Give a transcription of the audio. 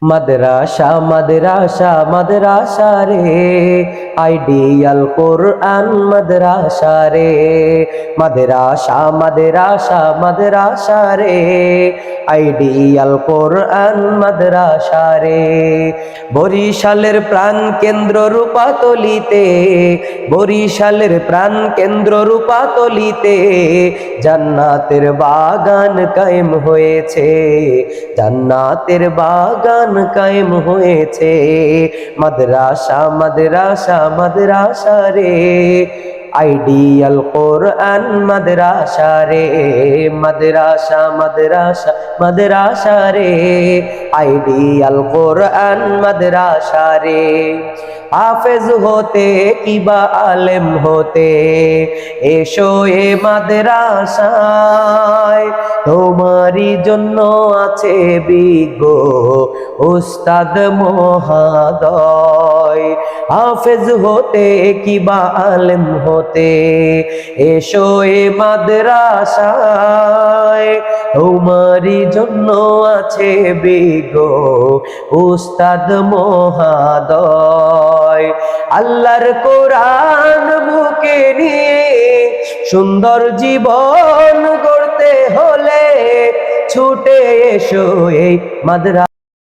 মাদ্রাসা মাদ্রাসা মাদ্রাসা রে, আইডিয়াল কোরআন মাদ্রাসা রে। মাদ্রাসা মাদ্রাসা মাদ্রাসা রে, আইডিয়াল কোরআন মাদ্রাসা রে। বরিশালের প্রাণ কেন্দ্র রূপাতলিতে, বরিশালের প্রাণ কেন্দ্র রূপাতলিতে জান্নাতের বাগান কায়েম হয়েছে, জান্নাতের বাগান কায়েম হয়েছে। মাদ্রাসা মাদ্রাসা মাদ্রাসা রে, আইডিয়াল কোরআন মাদ্রাসা রে। মাদ্রাসা মাদ্রাসা মাদ্রাসা রে, আইডিয়াল কোরআন মাদ্রাসা রে। হাফেজ হতে কিবা আলেম হতে এসো এ মাদ্রাসায়, তোমারই জন্য আছে বিজ্ঞ উস্তাদ মহোদয়। হাফেজ হতে কিবা আলেম হতে এসো এ মাদ্রাসায়, তোমারই জন্য আছে বিজ্ঞ উস্তাদ মহোদয়। আল্লাহর কোরআন বুকে নিয়ে সুন্দর জীবন গড়তে হলে ছুটে এসো এই মাদ্রাসা।